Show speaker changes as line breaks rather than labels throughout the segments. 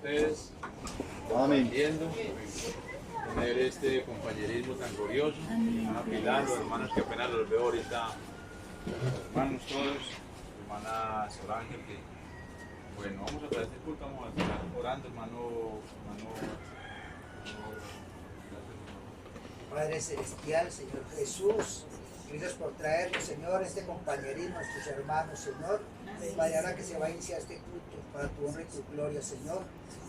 ustedes.
Amén.
Viendo, tener este compañerismo tan glorioso. Hermana Pilar, los hermanos que apenas los veo ahorita, los hermanos todos, hermana Solange, que bueno, vamos a traer este culto, vamos a estar orando, hermano.
Padre Celestial, Señor Jesús, gracias por traernos, Señor, este compañerismo, nuestros hermanos, Señor. Padre, ahora que se va a iniciar este culto, para tu honra y tu gloria, Señor,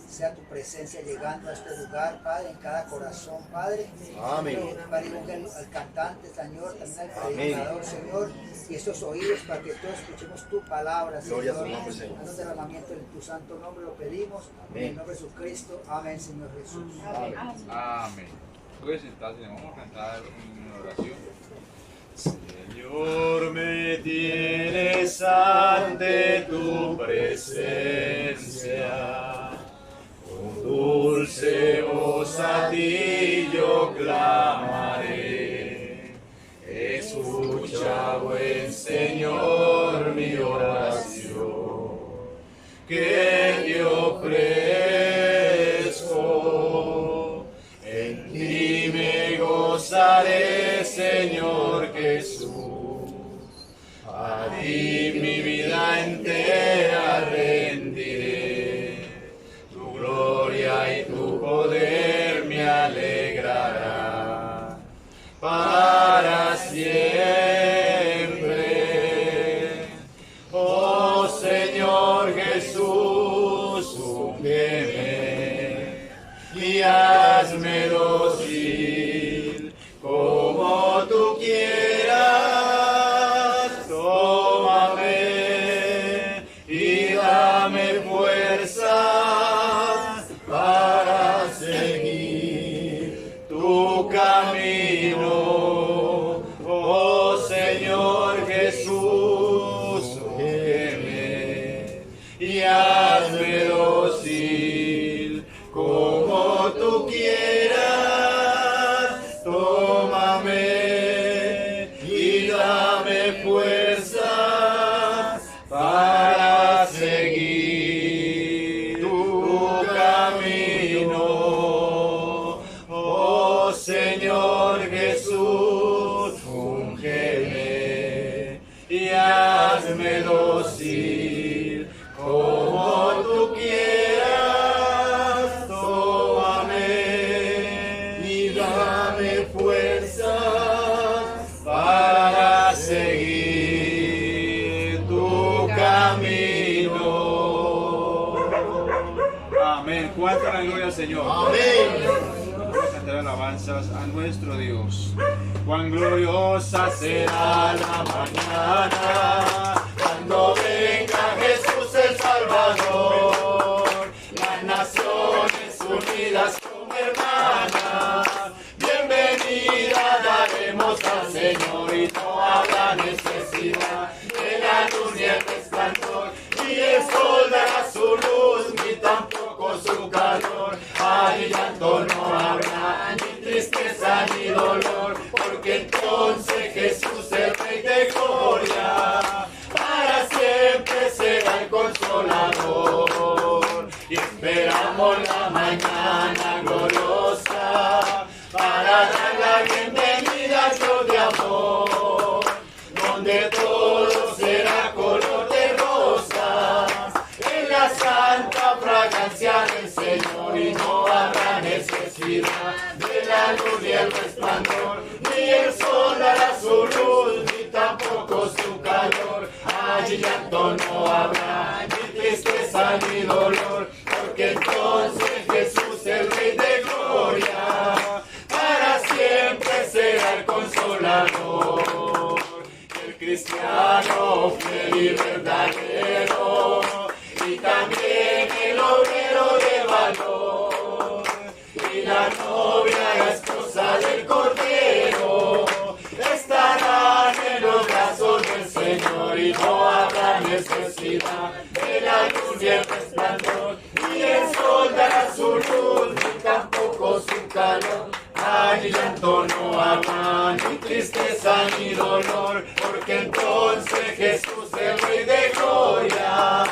sea tu presencia llegando a este lugar, Padre, en cada corazón, Padre.
Amén.
Padre, bendiga al cantante, Señor, también al predicador, Señor, y estos oídos para que todos escuchemos tu palabra, Señor.
Gloria a tu nombre, Señor.
En el derramamiento de tu santo nombre lo pedimos, en el nombre de Jesucristo. Amén, Señor Jesús.
Amén. Puedes sentarse, vamos a cantar una oración. Señor, me tienes ante tu presencia, con dulce voz a ti yo clamaré. Escucha, buen Señor, mi oración, que te ofrezco. En ti me gozaré, Señor Jesús. A ti mi vida entera rendiré. Tu gloria y tu poder me alegrarán para siempre. Oh Señor Jesús, úngeme y hazme dócil como tú quieras. Tómame y dame fuerza para seguir tu camino. Oh Señor Jesús, úngeme y hazme dócil como tú quieras. Tómame y dame fuerzas para seguir tu camino. Oh Señor Jesús, úngeme y hazme dócil como tú quieras. Tómame y dame fuerzas para seguir tu camino. Amén. ¿Cuánta la gloria al Señor?
Amén.
Vamos a cantar alabanzas a nuestro Dios. Cuán gloriosa será la mañana cuando venga Jesús el Salvador. Las naciones unidas como hermanas, bienvenida daremos al Señor, y no habrá necesidad de la luz ni el resplandor, ni el sol dará su luz, ni tampoco su calor. Ay, llanto no habrá, ni tristeza ni dolor, porque entonces Jesús, el Rey de Gloria, para siempre será el Consolador. Y esperamos la mañana gloriosa para dar la bienvenida al Dios de amor, donde todo será color de rosas, en la santa fragancia del Señor, y no habrá necesidad de la luz ni el resplandor, ni el sol dará su luz, ni tampoco su calor. Allí llanto no habrá, ni tristeza ni dolor, porque entonces Jesús, el Rey de Gloria, para siempre será el Consolador. El cristiano fiel y verdadero, y también el obrero de valor, y la novia esposa del Cordero, estarán en los brazos del Señor, y no habrá necesidad de la luz ni el resplandor, ni el sol dará su luz, ni tampoco su calor. Ay, llanto no habrá, ni tristeza ni dolor, porque entonces Jesús, el Rey de Gloria,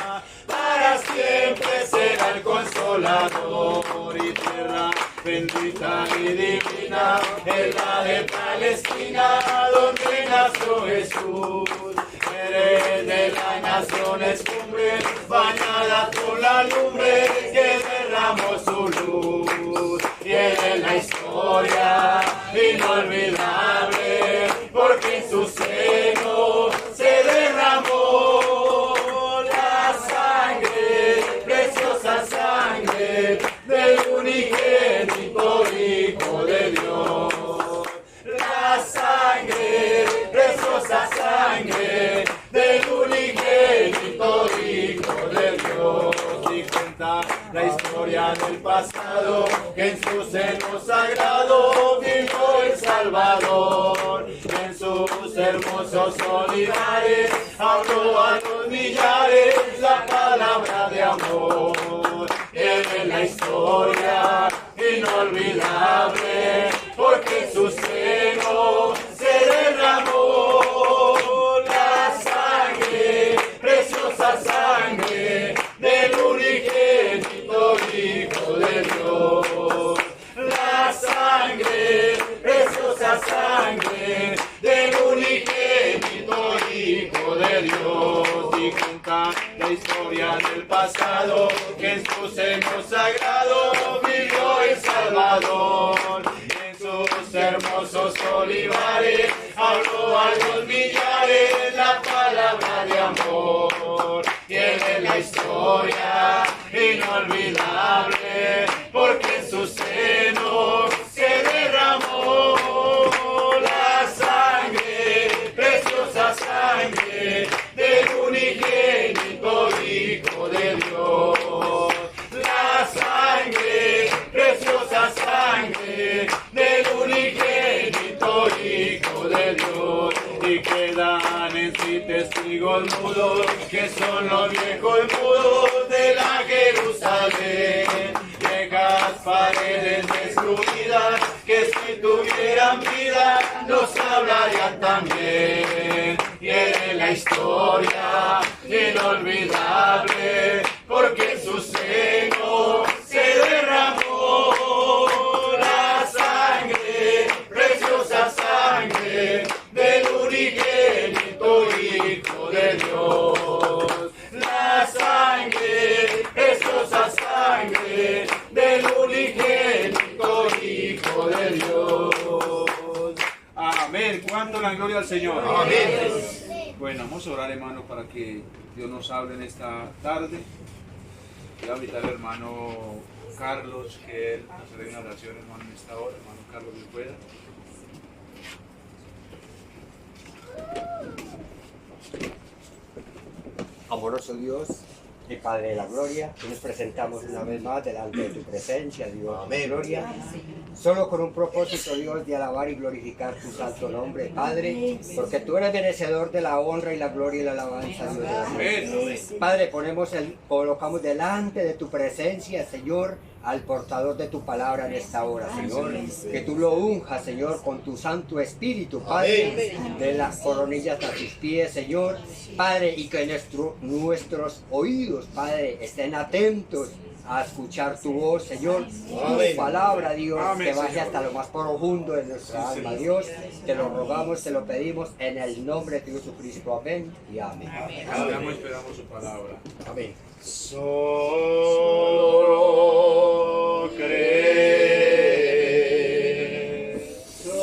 para siempre será el Consolador. consolador y tierra bendita y divina, es la de Palestina, donde nació Jesús. Eres de las naciones cumbre, bañada con la lumbre que derramó su luz. Y eres la historia inolvidable, porque en su seno se derramó la sangre, preciosa sangre del unigénito Hijo de Dios. La sangre, preciosa sangre del unigénito Hijo de Dios. Y cuenta la historia del pasado, que en su seno sagrado vivió el Salvador. Y en sus hermosos olivares habló a los millares la palabra de amor. En la historia inolvidable, porque en su seno se derramó la sangre, preciosa sangre del unigénito Hijo de Dios. La sangre, preciosa sangre del unigénito Hijo de Dios. Y cuenta la historia del pasado, que en su seno sagrado vivió el Salvador. Y en sus hermosos olivares habló a los millares la palabra de amor. Y en la historia inolvidable, porque en su seno se derramó la sangre, preciosa sangre del unigénito Hijo de Dios. La sangre, preciosa sangre del unigénito Hijo de Dios. Y quedan en sí testigos mudos, que son los viejos mudos de la Jerusalén. Viejas paredes destruidas, que si tuvieran vida nos hablarían también. Y en la historia inolvidable, porque en su seno se derramó la sangre, preciosa sangre del unigénito Hijo de Dios. La sangre, preciosa sangre del unigénito Hijo de Dios.
Amén. ¿Cuánto la gloria al Señor?
Amén.
Bueno, vamos a orar, hermano, para que Dios nos hable en esta tarde. Voy a invitar al hermano Carlos, que él nos dé una oración, hermano, en esta hora. Hermano Carlos, si pueda.
Amoroso Dios y Padre de la Gloria, que nos presentamos una vez más delante de tu presencia, Dios.
Amén.
Gloria, solo con un propósito, Dios, de alabar y glorificar tu santo nombre, Padre, porque tú eres merecedor de la honra y la gloria y la alabanza, Dios.
Amén.
Padre, colocamos delante de tu presencia, Señor, al portador de tu palabra en esta hora, Señor. Que tú lo unjas, Señor, con tu Santo Espíritu, Padre, de las coronillas a tus pies, Señor. Padre, y que nuestros oídos, Padre, estén atentos a escuchar tu voz, Señor. Tu palabra, Dios,
Amén,
que baje
Señor.
hasta lo más profundo de nuestra alma, Dios. Te lo rogamos, te lo pedimos en el nombre de Jesucristo. Amén y amén.
Esperamos su palabra.
Amén.
Solo cree,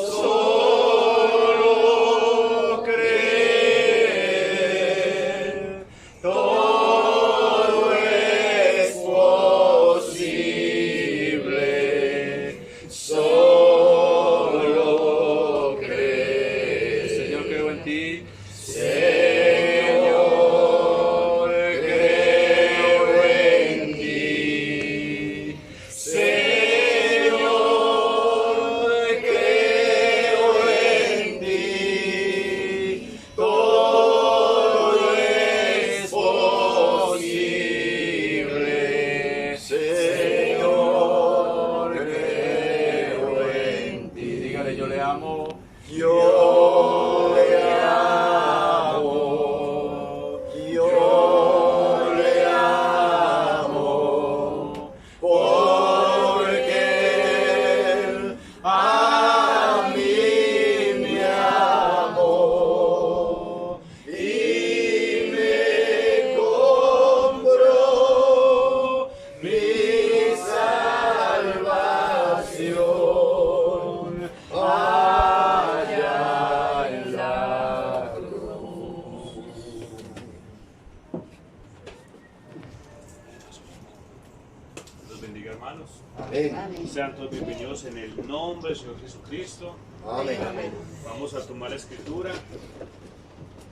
solo cree, todo es posible, solo cree.
Señor, creo en ti.
Señor, creo en ti.
bendiga, hermanos.
Amén.
Sean todos bienvenidos en el nombre del Señor Jesucristo.
Amén.
Vamos a tomar la escritura.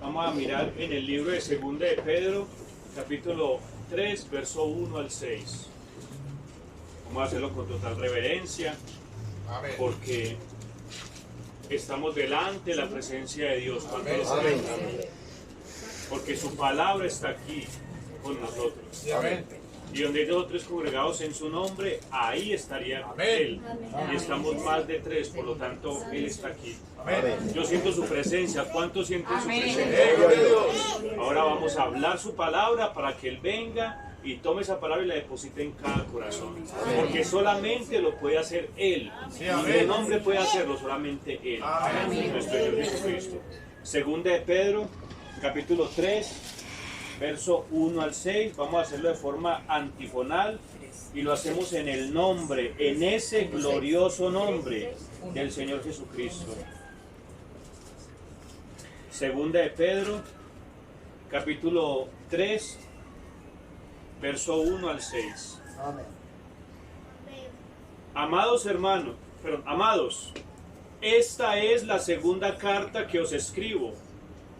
Vamos a mirar en el libro de 2 de Pedro, capítulo 3, verso 1 al 6. Vamos a hacerlo con total reverencia, porque estamos delante de la presencia de Dios. ¿Cuántos lo saben? Porque su palabra está aquí con nosotros. Y donde hay 2 o 3 congregados en su nombre, ahí estaría Él. Y estamos más de 3, por lo tanto, Él está aquí. Yo siento su presencia. ¿Cuántos sienten su presencia? Ahora vamos a hablar su palabra para que Él venga y tome esa palabra y la deposite en cada corazón. Porque solamente lo puede hacer Él. Ningún hombre puede hacerlo, solamente Él. Nuestro Señor Jesucristo. 2 de Pedro, capítulo 3. Verso 1 al 6, vamos a hacerlo de forma antifonal y lo hacemos en el nombre, en ese glorioso nombre del Señor Jesucristo. 2 de Pedro, capítulo 3, verso 1 al 6.
Amén.
Amados hermanos, amados, esta es la segunda carta que os escribo,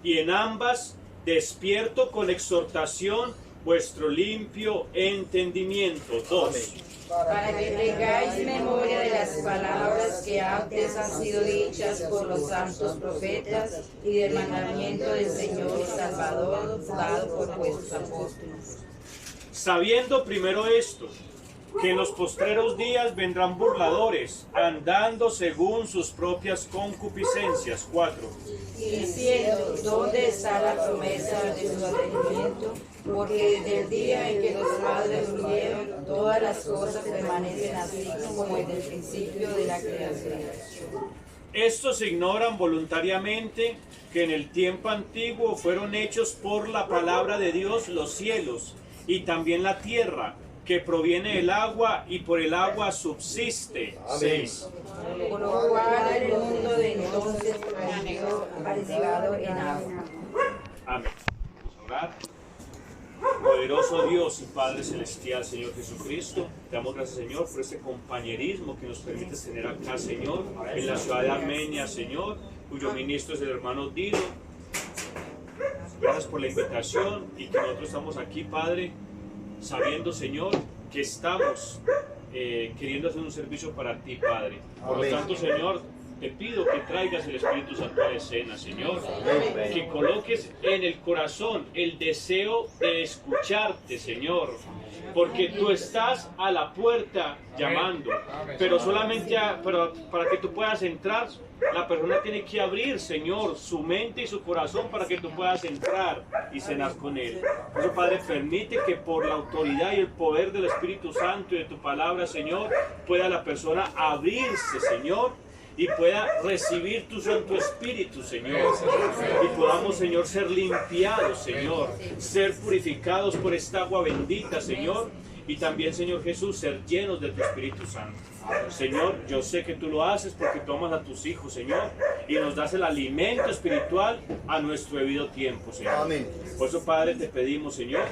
y en ambas despierto con exhortación vuestro limpio entendimiento. 2.
Para que tengáis memoria de las palabras que antes han sido dichas por los santos profetas y del mandamiento del Señor y Salvador dado por vuestros apóstoles.
Sabiendo primero esto, que en los postreros días vendrán burladores, andando según sus propias concupiscencias. 4.
Diciendo, ¿dónde está la promesa de su advenimiento? Porque desde el día en que los padres durmieron, todas las cosas permanecen así como desde el principio de la creación.
Estos ignoran voluntariamente que en el tiempo antiguo fueron hechos por la palabra de Dios los cielos y también la tierra, que proviene del agua y por el agua subsiste. 6.
Por lo cual el mundo de entonces permaneció arraigado en agua.
Amén. Vamos a orar. Poderoso Dios y Padre Celestial, Señor Jesucristo, te damos gracias, Señor, por este compañerismo que nos permite tener acá, Señor, en la ciudad de Armenia, Señor, cuyo ministro es el hermano Dilo. Gracias por la invitación y que nosotros estamos aquí, Padre, sabiendo, Señor, que estamos queriendo hacer un servicio para ti, Padre. Por lo tanto, Señor, te pido que traigas el Espíritu Santo a la escena, Señor. Que coloques en el corazón el deseo de escucharte, Señor. Porque tú estás a la puerta llamando. Pero solamente para que tú puedas entrar, la persona tiene que abrir, Señor, su mente y su corazón para que tú puedas entrar y cenar con Él. Por eso, Padre, permite que por la autoridad y el poder del Espíritu Santo y de tu palabra, Señor, pueda la persona abrirse, Señor, y pueda recibir tu Santo Espíritu, Señor. Y podamos, Señor, ser limpiados, Señor, ser purificados por esta agua bendita, Señor. Y también, Señor Jesús, ser llenos de tu Espíritu Santo. Señor, yo sé que tú lo haces porque tú amas a tus hijos, Señor, y nos das el alimento espiritual a nuestro debido tiempo, Señor.
Amén.
Por eso, Padre, te pedimos, Señor,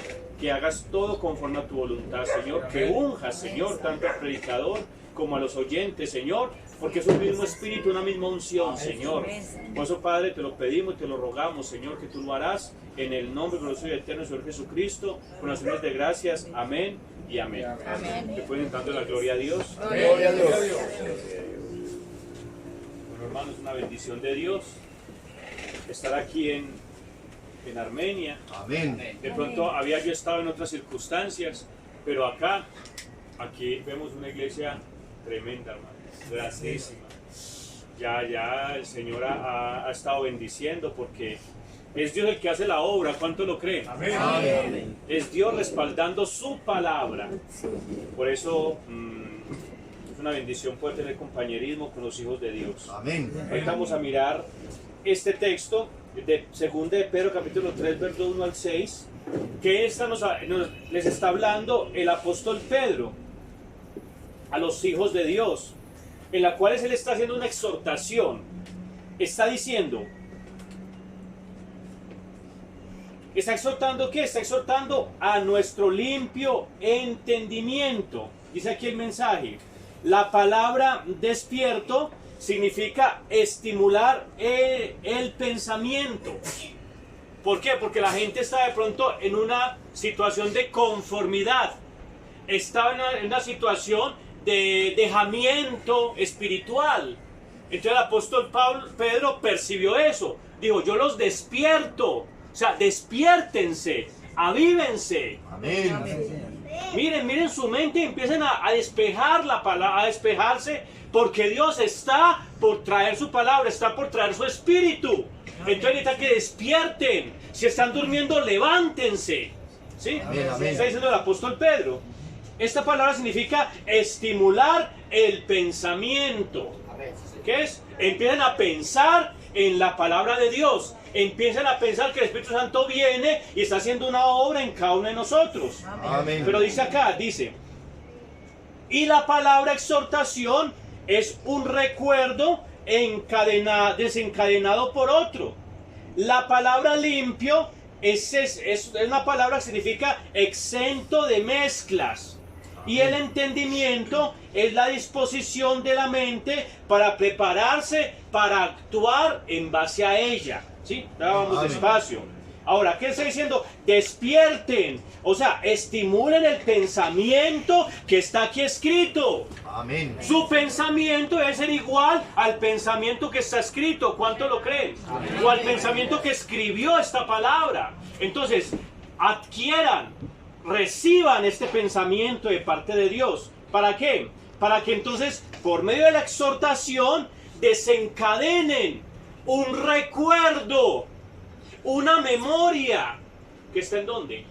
que hagas todo conforme a tu voluntad, Señor, que unjas, Señor, tanto al predicador como a los oyentes, Señor, porque es un mismo espíritu, una misma unción, Señor. Por eso, Padre, te lo pedimos y te lo rogamos, Señor, que tú lo harás en el nombre glorioso y eterno del Señor Jesucristo, con acciones de gracias. Amén y amén.
Amén.
¿Te pueden dando la gloria a Dios?
Gloria a Dios.
Bueno, hermanos, una bendición de Dios estar aquí en Armenia.
Amén.
De pronto había yo estado en otras circunstancias, pero aquí vemos una iglesia tremenda, hermano, grandísima. Ya el Señor ha estado bendiciendo porque es Dios el que hace la obra. ¿Cuánto lo creen?
Amén.
Es Dios respaldando su palabra. Por eso es una bendición poder tener compañerismo con los hijos de Dios.
Amén.
Ahorita vamos a mirar este texto de 2 de Pedro capítulo 3 verso 1 al 6, que les está hablando el apóstol Pedro a los hijos de Dios, en la cual él está haciendo una exhortación. Está diciendo, ¿Está exhortando qué? Está exhortando a nuestro limpio entendimiento. Dice aquí el mensaje. La palabra despierto significa estimular el pensamiento. ¿Por qué? Porque la gente está de pronto en una situación de conformidad. Estaba en una situación de dejamiento espiritual. Entonces el apóstol Pedro percibió eso. Dijo, yo los despierto. O sea, despiértense, avívense.
Amén.
Miren su mente y empiecen a despejar la palabra, a despejarse, porque Dios está por traer su palabra, está por traer su espíritu. Entonces necesita que despierten. Si están durmiendo, levántense. ¿Sí?
Amén, amén.
Está diciendo el apóstol Pedro. Esta palabra significa estimular el pensamiento. ¿Qué es? Empiezan a pensar en la palabra de Dios. Empiezan a pensar que el Espíritu Santo viene y está haciendo una obra en cada uno de nosotros.
Amén.
Pero dice acá, dice, y la palabra exhortación es un recuerdo desencadenado por otro. La palabra limpio es una palabra que significa exento de mezclas. Y el entendimiento es la disposición de la mente para prepararse para actuar en base a ella. ¿Sí? Ahora vamos despacio. Ahora, ¿qué está diciendo? Despierten. O sea, estimulen el pensamiento que está aquí escrito.
Amén.
Su pensamiento debe ser igual al pensamiento que está escrito. ¿Cuánto lo creen? Amén. O al pensamiento que escribió esta palabra. Entonces, adquieran, reciban este pensamiento de parte de Dios. ¿Para qué? Para que entonces, por medio de la exhortación, desencadenen un recuerdo, una memoria, que está en ¿dónde?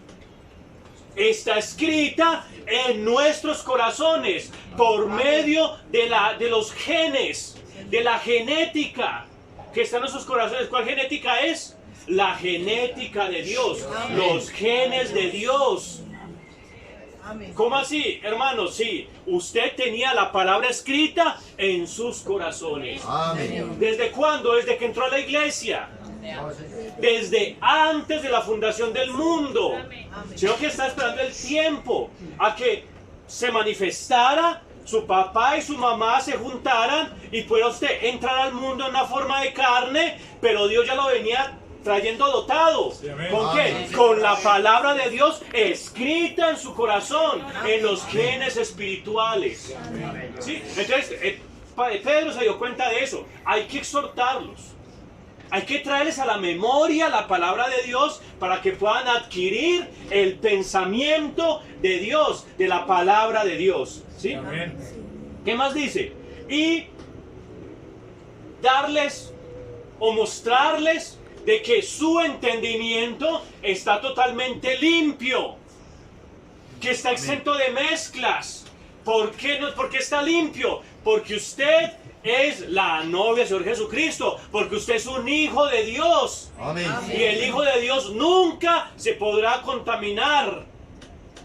Está escrita en nuestros corazones, por medio de los genes, de la genética, que está en nuestros corazones. ¿Cuál genética es? La genética de Dios, los genes de Dios. ¿Cómo así, hermanos? Sí, usted tenía la palabra escrita en sus corazones.
Amén.
¿Desde cuándo? Desde que entró a la iglesia. Desde antes de la fundación del mundo. Sino que está esperando el tiempo a que se manifestara, su papá y su mamá se juntaran y pueda usted entrar al mundo en una forma de carne, pero Dios ya lo venía trayendo dotado. ¿Con qué? Con la palabra de Dios escrita en su corazón, en los genes espirituales. ¿Sí? Entonces, Pedro se dio cuenta de eso. Hay que exhortarlos. Hay que traerles a la memoria la palabra de Dios para que puedan adquirir el pensamiento de Dios, de la palabra de Dios. ¿Sí? ¿Qué más dice? Y darles o mostrarles de que su entendimiento está totalmente limpio, que está exento de mezclas. ¿Por qué está limpio? Porque usted es la novia del Señor Jesucristo, porque usted es un hijo de Dios.
Amén.
Y el hijo de Dios nunca se podrá contaminar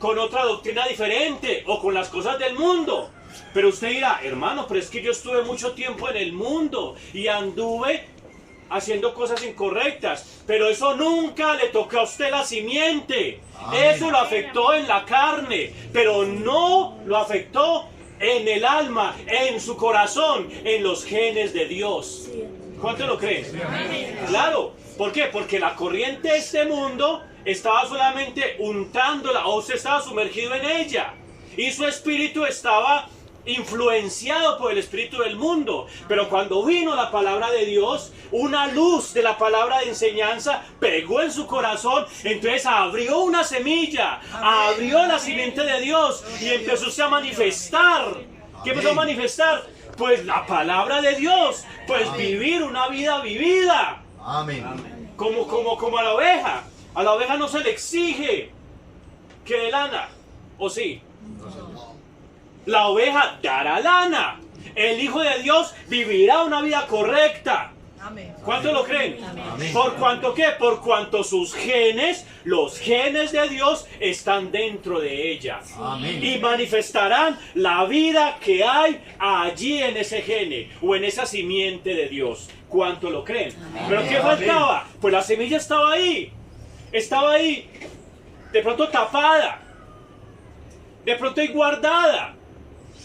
con otra doctrina diferente o con las cosas del mundo. Pero usted dirá, hermano, pero es que yo estuve mucho tiempo en el mundo y anduve haciendo cosas incorrectas, pero eso nunca le tocó a usted la simiente.
Amén.
Eso lo afectó en la carne, pero no lo afectó en el alma, en su corazón, en los genes de Dios. ¿Cuánto lo creen? Claro. ¿Por qué? Porque la corriente de este mundo estaba solamente untándola, o usted estaba sumergido en ella, y su espíritu estaba influenciado por el espíritu del mundo. Pero cuando vino la palabra de Dios, una luz de la palabra de enseñanza pegó en su corazón, entonces abrió una semilla, abrió la simiente de Dios y empezó a manifestar. ¿Qué empezó a manifestar? Pues la palabra de Dios, pues vivir una vida vivida.
Amén.
Como a la oveja. A la oveja no se le exige que dé lana, ¿o sí? La oveja dará lana. El Hijo de Dios vivirá una vida correcta. ¿Cuánto lo creen?
Amén.
¿Por cuanto qué? Por cuanto sus genes, los genes de Dios, están dentro de ella.
Amén.
Y manifestarán la vida que hay allí en ese gene o en esa simiente de Dios. ¿Cuánto lo creen? ¿Pero qué faltaba? Pues la semilla estaba ahí. estaba ahí, de pronto tapada, de pronto ahí guardada.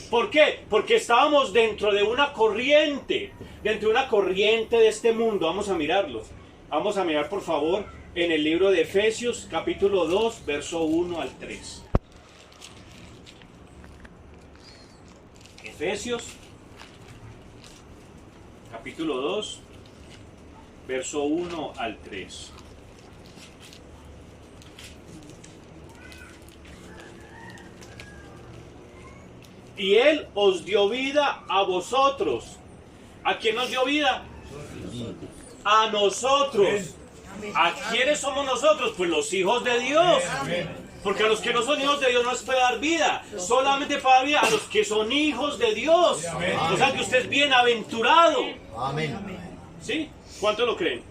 ¿Por qué? Porque estábamos dentro de una corriente, de este mundo. Vamos a mirarlo. Vamos a mirar, por favor, en el libro de Efesios, capítulo 2, verso 1 al 3. Efesios, capítulo 2, verso 1 al 3. Y Él os dio vida a vosotros. ¿A quién nos dio vida? A nosotros. ¿A quiénes somos nosotros? Pues los hijos de Dios. Porque a los que no son hijos de Dios no les puede dar vida. Solamente puede dar vida a los que son hijos de Dios. O sea que usted es bienaventurado. ¿Sí? ¿Cuánto lo creen?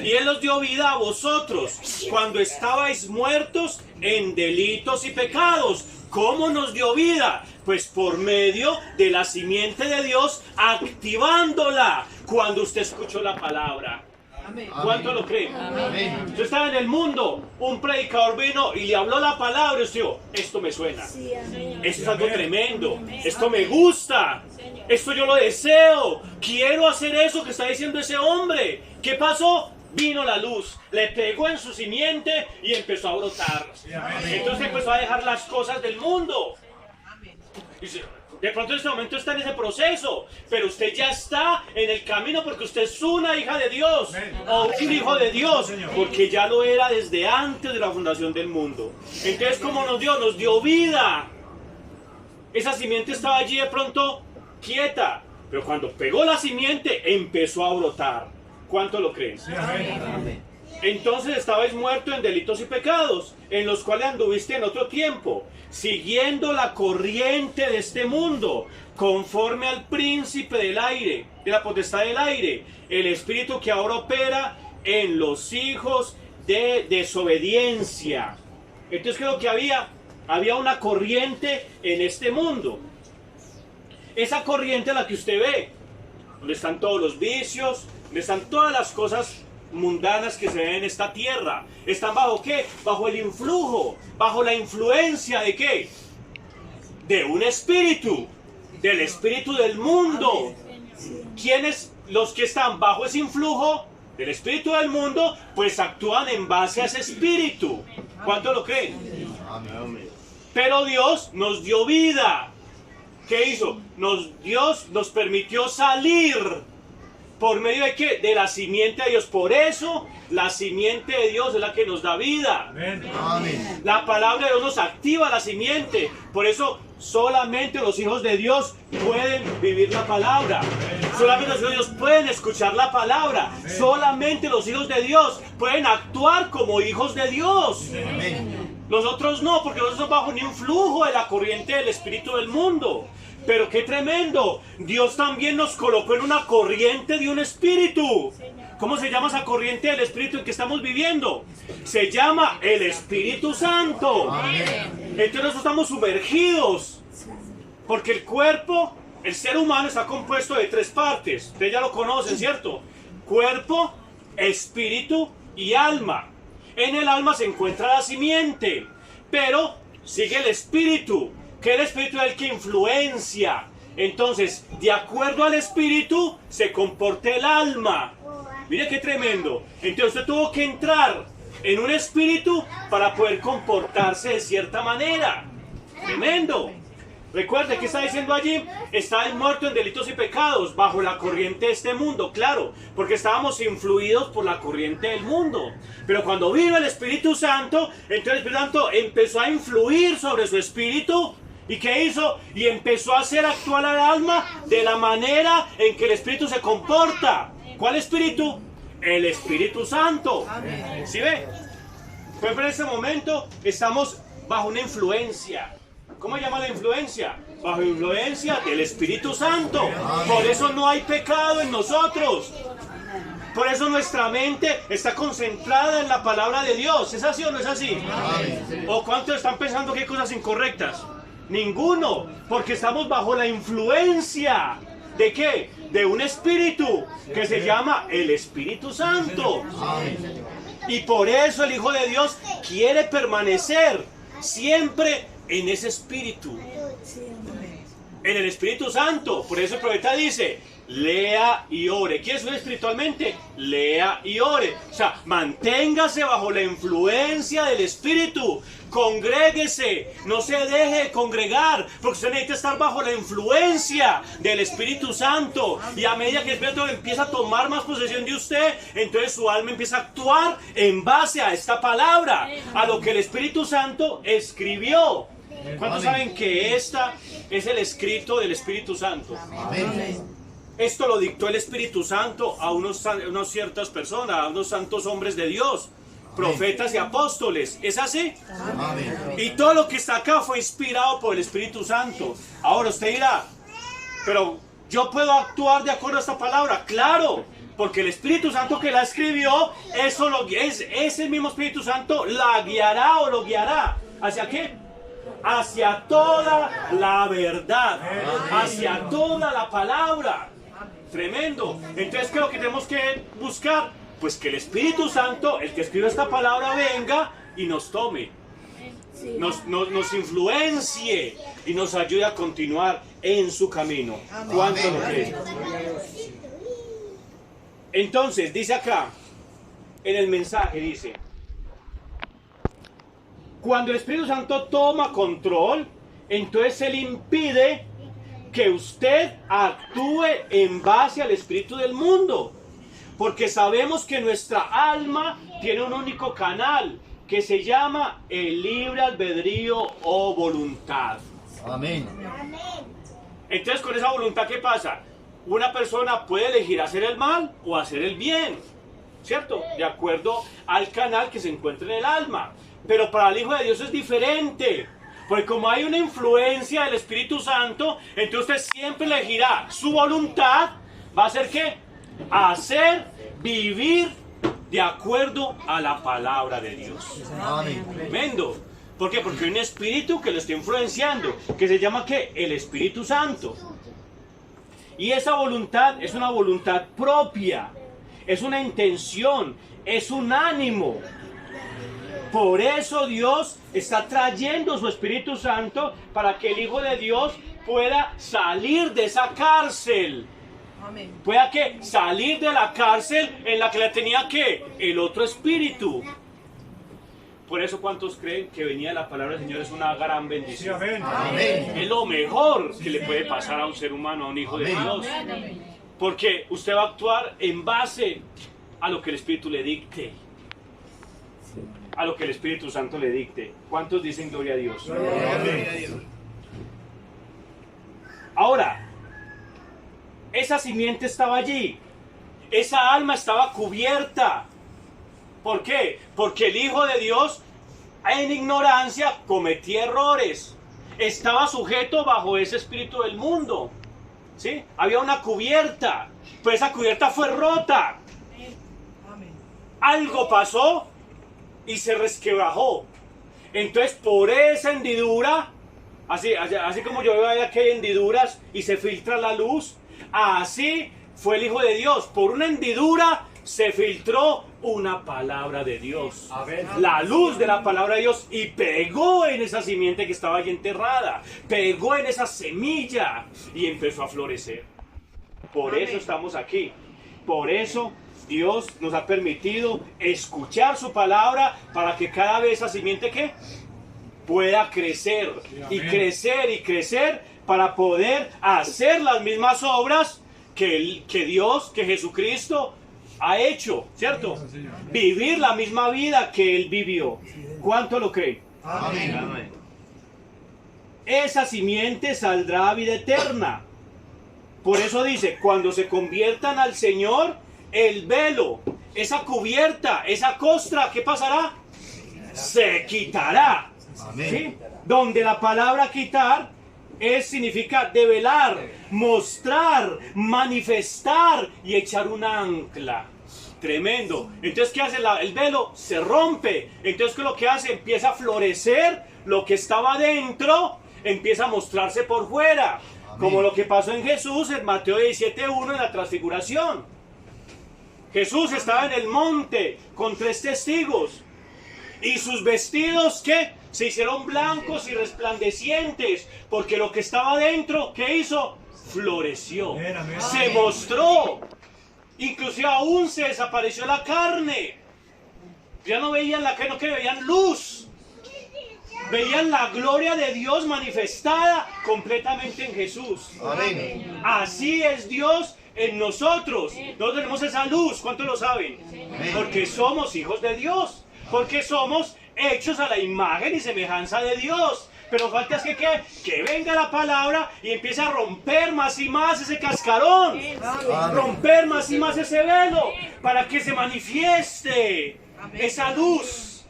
Y Él os dio vida a vosotros cuando estabais muertos en delitos y pecados. ¿Cómo nos dio vida? Pues por medio de la simiente de Dios, activándola cuando usted escuchó la palabra. ¿Cuánto lo creen? Usted estaba en el mundo, un predicador vino y le habló la palabra y usted dijo, esto me suena, esto es algo tremendo, esto me gusta, esto yo lo deseo, quiero hacer eso que está diciendo ese hombre. ¿Qué pasó? Vino la luz, le pegó en su simiente y empezó a brotar. Entonces empezó a dejar las cosas del mundo. De pronto en este momento está en ese proceso, pero usted ya está en el camino porque usted es una hija de Dios o un hijo de Dios, porque ya lo era desde antes de la fundación del mundo. Entonces, ¿cómo nos dio? Nos dio vida. Esa simiente estaba allí de pronto quieta, pero cuando pegó la simiente empezó a brotar. ¿Cuánto lo creen? Entonces estabais muertos en delitos y pecados, en los cuales anduviste en otro tiempo, siguiendo la corriente de este mundo, conforme al príncipe del aire, de la potestad del aire, el espíritu que ahora opera en los hijos de desobediencia. Entonces, ¿qué es lo que había? Había una corriente en este mundo. Esa corriente es la que usted ve, donde están todos los vicios, donde están todas las cosas mundanas que se ven en esta tierra. ¿Están bajo qué? Bajo el influjo, bajo la influencia de qué? De un espíritu, del espíritu del mundo. ¿Quiénes los que están bajo ese influjo del espíritu del mundo? Pues actúan en base a ese espíritu. ¿Cuánto lo creen? Pero Dios nos dio vida. ¿Qué hizo? Dios nos permitió salir. ¿Por medio de qué? De la simiente de Dios. Por eso, la simiente de Dios es la que nos da vida. Amén. La palabra de Dios nos activa la simiente. Por eso, solamente los hijos de Dios pueden vivir la palabra. Solamente los hijos de Dios pueden escuchar la palabra. Solamente los hijos de Dios pueden actuar como hijos de Dios. Los otros no, porque los otros bajo un influjo de la corriente del espíritu del mundo. Pero qué tremendo, Dios también nos colocó en una corriente de un espíritu. ¿Cómo se llama esa corriente del espíritu en que estamos viviendo? Se llama el Espíritu Santo. Entonces nosotros estamos sumergidos, porque el cuerpo, el ser humano está compuesto de 3 partes. Ustedes ya lo conocen, ¿cierto? Cuerpo, espíritu y alma. En el alma se encuentra la simiente, pero sigue el espíritu, que el espíritu es el que influencia. Entonces, de acuerdo al espíritu, se comporta el alma. Mire qué tremendo. Entonces usted tuvo que entrar en un espíritu para poder comportarse de cierta manera. Tremendo. Recuerde, ¿qué está diciendo allí? Estáis muertos en delitos y pecados, bajo la corriente de este mundo, claro, porque estábamos influidos por la corriente del mundo. Pero cuando vino el Espíritu Santo, entonces el Espíritu Santo empezó a influir sobre su espíritu. ¿Y qué hizo? Y empezó a hacer actuar al alma de la manera en que el espíritu se comporta. ¿Cuál espíritu? El Espíritu Santo. ¿Sí ve? Pues en este momento estamos bajo una influencia. ¿Cómo se llama la influencia? Bajo influencia del Espíritu Santo. Por eso no hay pecado en nosotros. Por eso nuestra mente está concentrada en la palabra de Dios. ¿Es así o no es así? ¿O cuántos están pensando que hay cosas incorrectas? Ninguno, porque estamos bajo la influencia ¿de qué? De un espíritu que se llama el Espíritu Santo.
Y por eso el Hijo de Dios quiere permanecer siempre en ese espíritu, en el Espíritu Santo. Por eso el profeta dice, lea y ore. ¿Quiere subir espiritualmente? Lea y ore. O sea, manténgase bajo la influencia del Espíritu. Congréguese, no se deje de congregar, porque usted necesita estar bajo la influencia del Espíritu Santo. Y a medida que el Espíritu empieza a tomar más posesión de usted, entonces su alma empieza a actuar en base a esta palabra, a lo que el Espíritu Santo escribió. ¿Cuántos saben que esta es el escrito del Espíritu Santo? Esto lo dictó el Espíritu Santo a unas ciertas personas, a unos santos hombres de Dios, profetas y apóstoles. ¿Es así? Amén. Y todo lo que está acá fue inspirado por el Espíritu Santo. Ahora usted dirá, pero ¿yo puedo actuar de acuerdo a esta palabra? Claro, porque el Espíritu Santo que la escribió, ese mismo Espíritu Santo la guiará o lo guiará. ¿Hacia qué? Hacia toda la verdad, hacia toda la palabra. Tremendo. Entonces, ¿qué es lo que tenemos que buscar? Pues que el Espíritu Santo, el que escribe esta palabra, venga y nos tome, nos influencie y nos ayude a continuar en su camino. ¿Cuánto lo creen? Entonces, dice acá, en el mensaje, dice, cuando el Espíritu Santo toma control, entonces Él impide que usted actúe en base al espíritu del mundo. Porque sabemos que nuestra alma tiene un único canal, que se llama el libre albedrío o voluntad.
Amén.
Entonces, con esa voluntad, ¿qué pasa? Una persona puede elegir hacer el mal o hacer el bien, ¿cierto? De acuerdo al canal que se encuentra en el alma. Pero para el Hijo de Dios es diferente. Porque como hay una influencia del Espíritu Santo, entonces usted siempre elegirá su voluntad. ¿Va a ser qué? Hacer, vivir de acuerdo a la palabra de Dios.
Amén.
Tremendo. ¿Por qué? Porque hay un espíritu que lo está influenciando, que se llama ¿qué? El Espíritu Santo. Y esa voluntad es una voluntad propia, es una intención, es un ánimo. Por eso Dios está trayendo su Espíritu Santo para que el Hijo de Dios pueda salir de esa cárcel. Pueda que salir de la cárcel en la que le tenía que el otro espíritu. Por eso, ¿cuántos creen que venir a la palabra del Señor es una gran bendición?
Amén.
Es lo mejor que le puede pasar a un ser humano, a un hijo de Dios. Porque usted va a actuar en base a lo que el Espíritu le dicte. A lo que el Espíritu Santo le dicte. ¿Cuántos dicen gloria a Dios?
Amén.
Ahora, esa simiente estaba allí. Esa alma estaba cubierta. ¿Por qué? Porque el Hijo de Dios, en ignorancia, cometía errores. Estaba sujeto bajo ese espíritu del mundo. ¿Sí? Había una cubierta. Pero esa cubierta fue rota. Algo pasó y se resquebrajó. Entonces, por esa hendidura, así como yo veo allá que hay hendiduras y se filtra la luz, así fue el Hijo de Dios. Por una hendidura se filtró una palabra de Dios. La luz de la palabra de Dios, y pegó en esa simiente que estaba allí enterrada. Pegó en esa semilla y empezó a florecer. Por eso estamos aquí. Por eso Dios nos ha permitido escuchar su palabra para que cada vez esa simiente ¿qué? Pueda crecer y crecer y crecer para poder hacer las mismas obras que Dios, que Jesucristo ha hecho, ¿cierto? Vivir la misma vida que Él vivió. ¿Cuánto lo creen?
Amén.
Amén. Esa simiente saldrá a vida eterna. Por eso dice, cuando se conviertan al Señor, el velo, esa cubierta, esa costra, ¿qué pasará? Se quitará.
Amén.
¿Sí? Donde la palabra quitar significa develar, mostrar, manifestar y echar un ancla. Tremendo. Entonces, ¿qué hace el velo? Se rompe. Entonces, ¿qué es lo que hace? Empieza a florecer lo que estaba dentro, empieza a mostrarse por fuera. Amén. Como lo que pasó en Jesús en Mateo 17:1 en la transfiguración. Jesús estaba en el monte con 3 testigos. Y sus vestidos, ¿qué? Se hicieron blancos y resplandecientes. Porque lo que estaba dentro, ¿qué hizo? Floreció. Se mostró. Inclusive aún se desapareció la carne. Ya no veían la carne, no que veían luz. Veían la gloria de Dios manifestada completamente en Jesús.
Amén.
Así es Dios en nosotros. Nosotros tenemos esa luz. ¿Cuántos lo saben? Porque somos hijos de Dios. Porque somos hechos a la imagen y semejanza de Dios. Pero falta es que venga la palabra y empiece a romper más y más ese cascarón. Romper más y más ese velo para que se manifieste esa luz.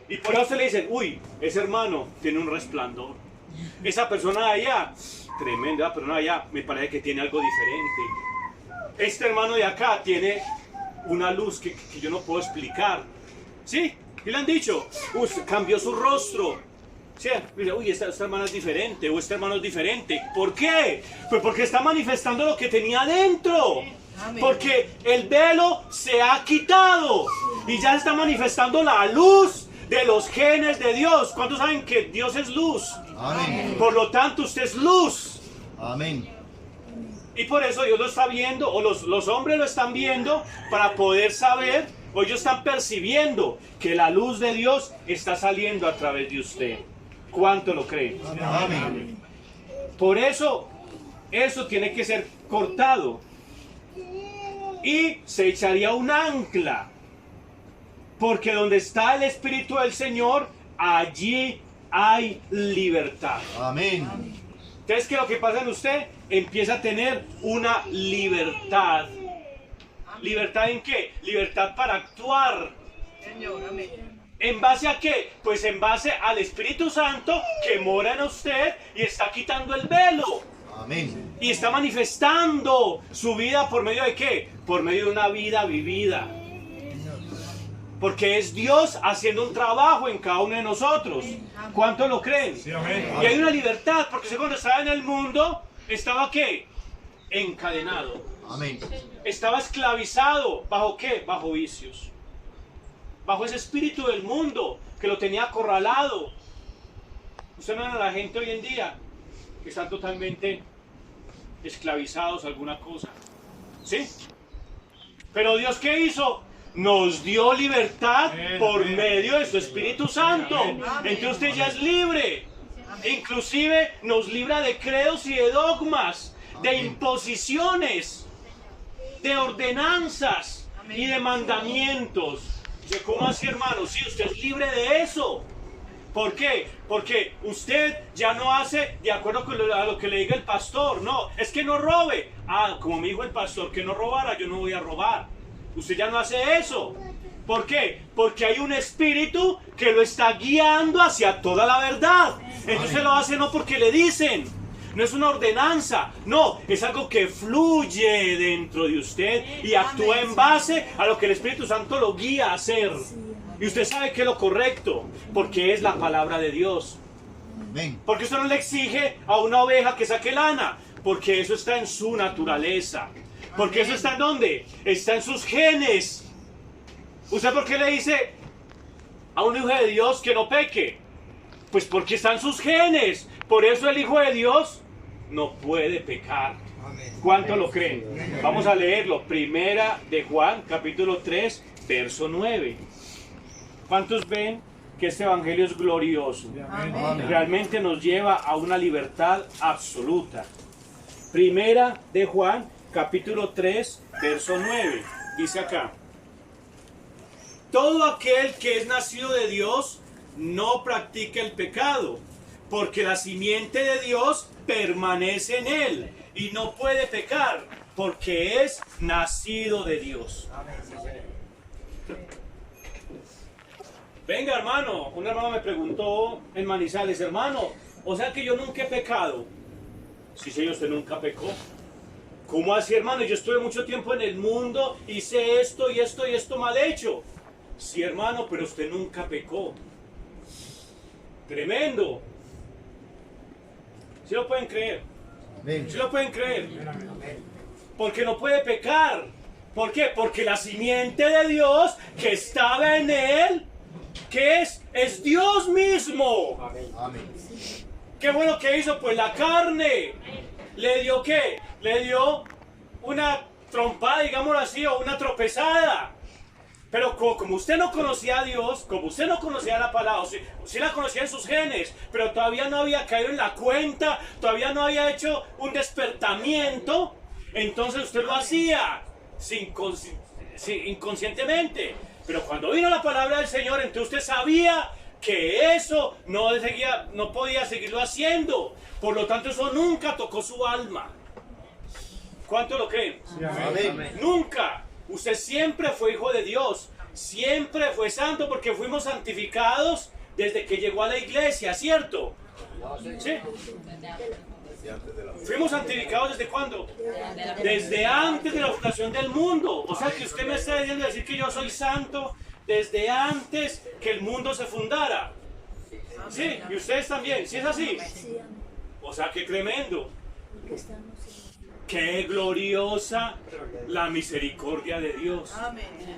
Y por eso le dicen, uy, ese hermano tiene un resplandor. Esa persona de allá, tremenda persona de allá, me parece que tiene algo diferente. Este hermano de acá tiene una luz que yo no puedo explicar. ¿Sí? ¿Y le han dicho? Cambió su rostro. ¿Sí? Uy, esta hermana es diferente, o este hermano es diferente. ¿Por qué? Pues porque está manifestando lo que tenía dentro. Porque el velo se ha quitado y ya está manifestando la luz de los genes de Dios. ¿Cuántos saben que Dios es luz?
Amén.
Por lo tanto, usted es luz.
Amén.
Y por eso Dios lo está viendo, o los hombres lo están viendo, para poder saber, o ellos están percibiendo que la luz de Dios está saliendo a través de usted. ¿Cuánto lo creen?
Amén.
Por eso, eso tiene que ser cortado. Y se echaría un ancla. Porque donde está el Espíritu del Señor, allí hay libertad.
Amén.
Entonces, ¿qué es lo que pasa en usted? Empieza a tener una libertad. ¿Libertad en qué? Libertad para actuar. ¿En base a qué? Pues en base al Espíritu Santo que mora en usted y está quitando el velo.
Amén.
Y está manifestando su vida por medio de qué? Por medio de una vida vivida. Porque es Dios haciendo un trabajo en cada uno de nosotros. ¿Cuántos lo creen?
Sí, amén.
Y hay una libertad, porque usted cuando estaba en el mundo, ¿estaba qué? Encadenado.
Amén.
Estaba esclavizado. ¿Bajo qué? Bajo vicios. Bajo ese espíritu del mundo que lo tenía acorralado. Usted no ve a la gente hoy en día que están totalmente esclavizados a alguna cosa. ¿Sí? Pero Dios, ¿qué hizo? Nos dio libertad por medio de su Espíritu Santo. Entonces usted ya es libre. Inclusive nos libra de credos y de dogmas, de imposiciones, de ordenanzas y de mandamientos. ¿Cómo así, hermano? Sí, usted es libre de eso. ¿Por qué? Porque usted ya no hace de acuerdo a lo que le diga el pastor. No, es que no robe. Ah, como me dijo el pastor que no robara, yo no voy a robar. Usted ya no hace eso. ¿Por qué? Porque hay un espíritu que lo está guiando hacia toda la verdad. Entonces lo hace no porque le dicen. No es una ordenanza. No, es algo que fluye dentro de usted y actúa en base a lo que el Espíritu Santo lo guía a hacer. Y usted sabe que es lo correcto, porque es la palabra de Dios.
Amén.
Porque usted no le exige a una oveja que saque lana, porque eso está en su naturaleza. Porque eso está en ¿dónde? Está en sus genes. ¿Usted por qué le dice a un hijo de Dios que no peque? Pues porque están sus genes. Por eso el hijo de Dios no puede pecar. ¿Cuánto lo creen? Vamos a leerlo. Primera de Juan, capítulo 3, verso 9. ¿Cuántos ven que este evangelio es glorioso?
Amén.
Realmente nos lleva a una libertad absoluta. Primera de Juan, capítulo 3, verso 9. Dice acá: todo aquel que es nacido de Dios no practica el pecado, porque la simiente de Dios permanece en él y no puede pecar, porque es nacido de Dios. Venga, hermano, un hermano me preguntó en Manizales: hermano, o sea que yo nunca he pecado. Sí, señor, usted nunca pecó. ¿Cómo así, hermano? Yo estuve mucho tiempo en el mundo, hice esto y esto y esto mal hecho. Sí, hermano, pero usted nunca pecó. Tremendo. ¿Sí lo pueden creer?
Amén.
¿Sí lo pueden creer? Porque no puede pecar. ¿Por qué? Porque la simiente de Dios que estaba en él, ¿qué es? Es Dios mismo.
Amén.
¿Qué bueno que hizo? Pues la carne. ¿Le dio qué? Le dio una trompada, digámoslo así, o una tropezada. Pero como usted no conocía a Dios, como usted no conocía la palabra, sí la conocía en sus genes, pero todavía no había caído en la cuenta, todavía no había hecho un despertamiento, entonces usted lo hacía inconscientemente. Pero cuando vino la palabra del Señor, entonces usted sabía que eso no podía seguirlo haciendo. Por lo tanto, eso nunca tocó su alma. ¿Cuánto lo creen?
Sí, amén.
Nunca. Usted siempre fue hijo de Dios, siempre fue santo porque fuimos santificados desde que llegó a la iglesia, ¿cierto? ¿Sí? Fuimos santificados ¿desde cuándo? Desde antes de la fundación del mundo. O sea que usted me está diciendo decir que yo soy santo desde antes que el mundo se fundara. Sí, y ustedes también, ¿sí es así? O sea que tremendo. Qué gloriosa la misericordia de Dios.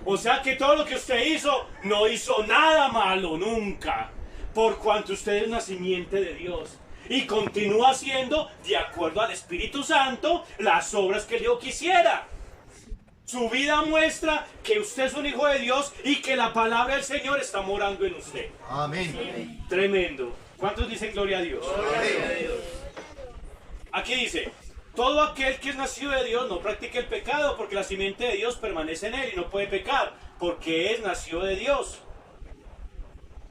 O sea que todo lo que usted hizo, no hizo nada malo nunca. Por cuanto usted es una simiente de Dios. Y continúa haciendo, de acuerdo al Espíritu Santo, las obras que Dios quisiera. Su vida muestra que usted es un hijo de Dios y que la palabra del Señor está morando en usted.
Amén.
Tremendo. ¿Cuántos dicen gloria a Dios?
Amén.
Aquí dice, todo aquel que es nacido de Dios no practica el pecado, porque la simiente de Dios permanece en él y no puede pecar, porque es nacido de Dios.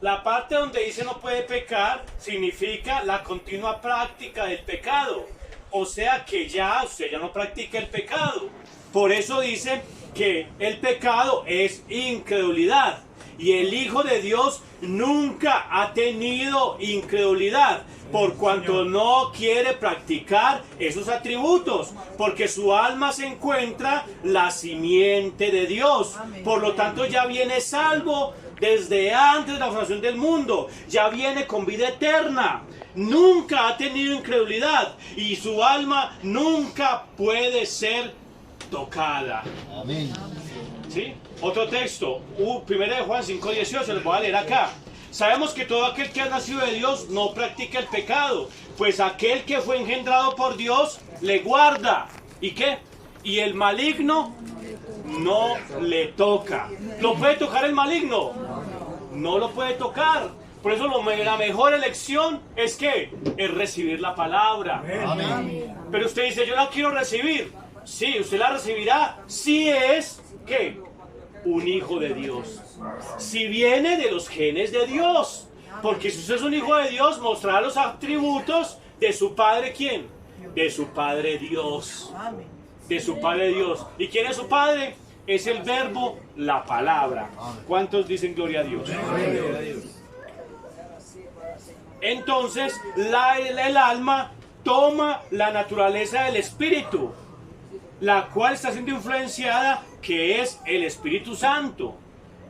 La parte donde dice no puede pecar significa la continua práctica del pecado. O sea que usted ya no practica el pecado. Por eso dice que el pecado es incredulidad. Y el Hijo de Dios nunca ha tenido incredulidad, por cuanto no quiere practicar esos atributos, porque su alma se encuentra la simiente de Dios. Por lo tanto ya viene salvo desde antes de la fundación del mundo, ya viene con vida eterna. Nunca ha tenido incredulidad y su alma nunca puede ser tocada.
Amén.
¿Sí? Otro texto, 1 de Juan 5:18, les voy a leer acá. Sabemos que todo aquel que ha nacido de Dios no practica el pecado, pues aquel que fue engendrado por Dios le guarda. ¿Y qué? Y el maligno no le toca. ¿Lo puede tocar el maligno? No lo puede tocar. Por eso la mejor elección es ¿qué? Es recibir la palabra.
Amén.
Pero usted dice, yo la quiero recibir. Sí, usted la recibirá si es, ¿qué? Un hijo de Dios. Si viene de los genes de Dios. Porque si usted es un hijo de Dios, mostrará los atributos de su Padre, ¿quién? De su Padre Dios. De su Padre Dios. ¿Y quién es su Padre? Es el verbo, la palabra. ¿Cuántos dicen gloria a Dios? Entonces, el alma toma la naturaleza del Espíritu, la cual está siendo influenciada, que es el Espíritu Santo.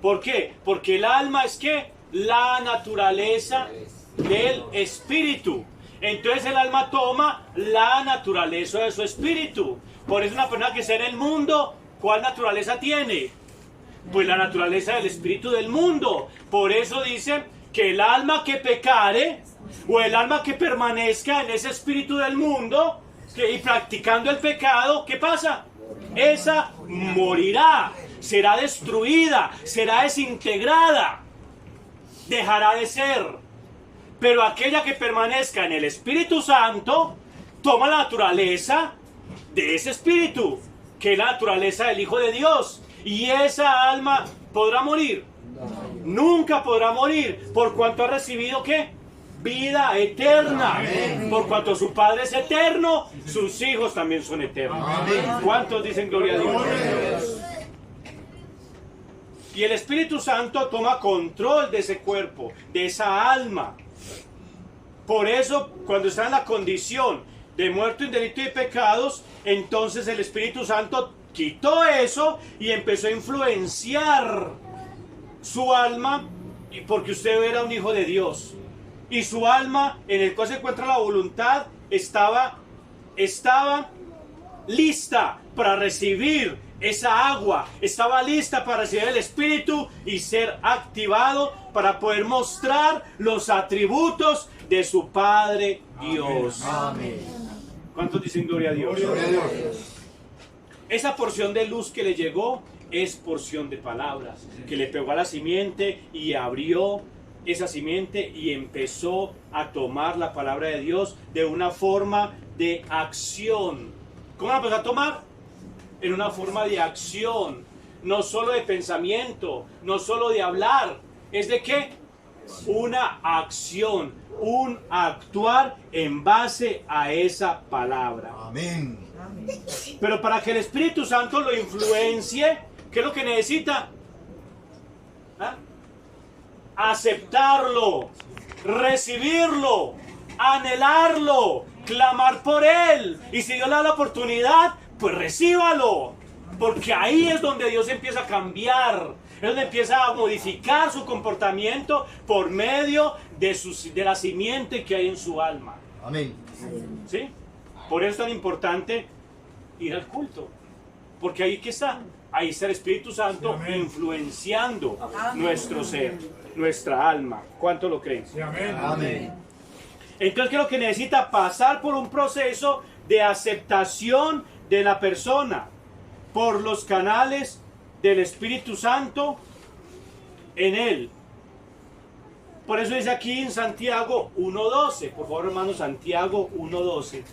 ¿Por qué? Porque el alma es ¿qué? La naturaleza del Espíritu. Entonces el alma toma la naturaleza de su espíritu. Por eso una persona que está en el mundo, ¿cuál naturaleza tiene? Pues la naturaleza del espíritu del mundo. Por eso dice que el alma que pecare, o el alma que permanezca en ese espíritu del mundo, y practicando el pecado, ¿qué pasa? Esa morirá, será destruida, será desintegrada, dejará de ser. Pero aquella que permanezca en el Espíritu Santo, toma la naturaleza de ese espíritu, que es la naturaleza del Hijo de Dios. Y esa alma podrá morir. Nunca podrá morir, por cuanto ha recibido ¿qué? Vida eterna. Amén. Por cuanto su Padre es eterno, sus hijos también son eternos. Amén. ¿Cuántos dicen gloria a Dios? Y el Espíritu Santo toma control de ese cuerpo, de esa alma. Por eso, cuando está en la condición de muerto en delito y pecados, entonces el Espíritu Santo quitó eso y empezó a influenciar su alma, porque usted era un hijo de Dios. Y su alma, en el cual se encuentra la voluntad, estaba lista para recibir esa agua estaba lista para recibir el Espíritu y ser activado para poder mostrar los atributos de su Padre Dios.
Amén.
¿Cuántos dicen gloria a Dios?
Gloria a Dios.
Esa porción de luz que le llegó es porción de palabras, que le pegó a la simiente y abrió esa simiente y empezó a tomar la palabra de Dios de una forma de acción. ¿Cómo la empezó a tomar? En una forma de acción, no solo de pensamiento, no solo de hablar. ¿Es de qué? Una acción, un actuar en base a esa palabra.
Amén.
Pero para que el Espíritu Santo lo influencie, ¿qué es lo que necesita? ¿Ah? Aceptarlo, recibirlo, anhelarlo, clamar por él. Y si Dios le da la oportunidad, pues recíbalo. Porque ahí es donde Dios empieza a cambiar. Es donde empieza a modificar su comportamiento por medio de la simiente que hay en su alma.
Amén.
¿Sí? Por eso es tan importante ir al culto. Porque ahí que está. Ahí está el Espíritu Santo influenciando nuestro ser, nuestra alma. ¿Cuánto lo creen?
Amén.
Entonces creo que necesita pasar por un proceso de aceptación de la persona por los canales del Espíritu Santo en él. Por eso dice aquí en Santiago 1:12. Por favor, hermano, Santiago 1:12.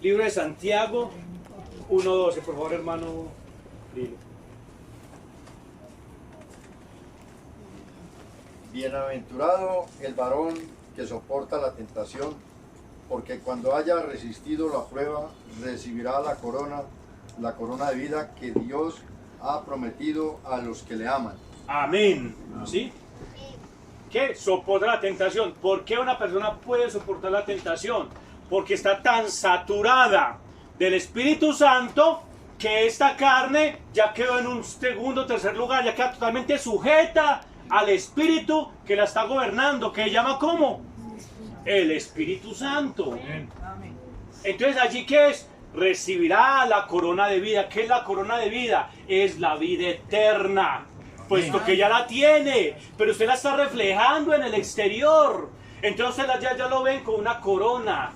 Libro de Santiago 1:12, por favor, hermano Lilo.
Bienaventurado el varón que soporta la tentación, porque cuando haya resistido la prueba, recibirá la corona de vida que Dios ha prometido a los que le aman.
Amén. ¿Sí? ¿Qué? Soporta la tentación. ¿Por qué una persona puede soportar la tentación? Porque está tan saturada del Espíritu Santo que esta carne ya quedó en un segundo o tercer lugar, ya queda totalmente sujeta al Espíritu que la está gobernando, que llama ¿cómo? El Espíritu Santo. Entonces allí ¿qué es? Recibirá la corona de vida. ¿Qué es la corona de vida? Es la vida eterna, puesto que ya la tiene, pero usted la está reflejando en el exterior. Entonces ya lo ven con una corona.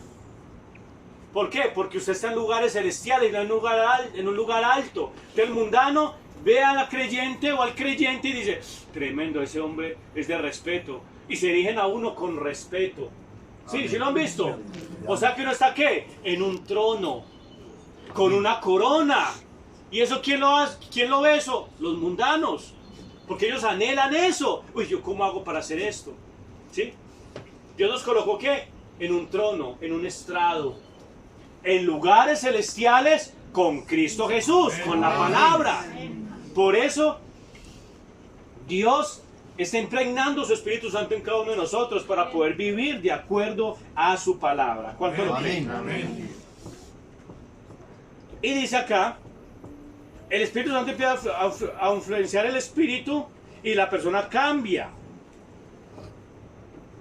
¿Por qué? Porque usted está en lugares celestiales y no en un lugar alto. Entonces el mundano ve a la creyente o al creyente y dice, tremendo, ese hombre es de respeto. Y se dirigen a uno con respeto. ¿Sí? ¿Sí lo han visto? O sea que uno está ¿qué? En un trono, con una corona. ¿Y eso quién lo hace? ¿Quién lo ve eso? Los mundanos. Porque ellos anhelan eso. Uy, ¿yo cómo hago para hacer esto? ¿Sí? Dios nos colocó ¿qué? En un trono, en un estrado, en lugares celestiales con Cristo Jesús, con la palabra. Por eso Dios está impregnando su Espíritu Santo en cada uno de nosotros para poder vivir de acuerdo a su palabra. ¿Cuánto lo creen?
Amén.
Y dice acá, el Espíritu Santo empieza a influenciar el Espíritu y la persona cambia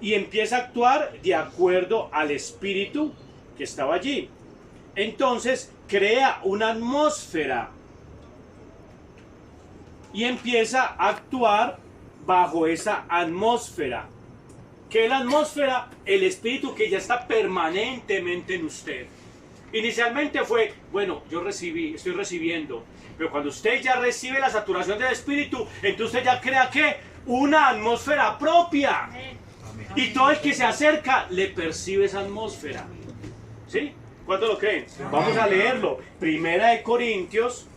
y empieza a actuar de acuerdo al Espíritu que estaba allí. Entonces crea una atmósfera y empieza a actuar bajo esa atmósfera. ¿Qué es la atmósfera? El Espíritu que ya está permanentemente en usted. Inicialmente fue, bueno, yo estoy recibiendo, pero cuando usted ya recibe la saturación del Espíritu, entonces usted ya crea ¿qué? Una atmósfera propia. Y todo el que se acerca le percibe esa atmósfera. ¿Sí? ¿Cuánto lo creen? Vamos a leerlo. Primera de Corintios,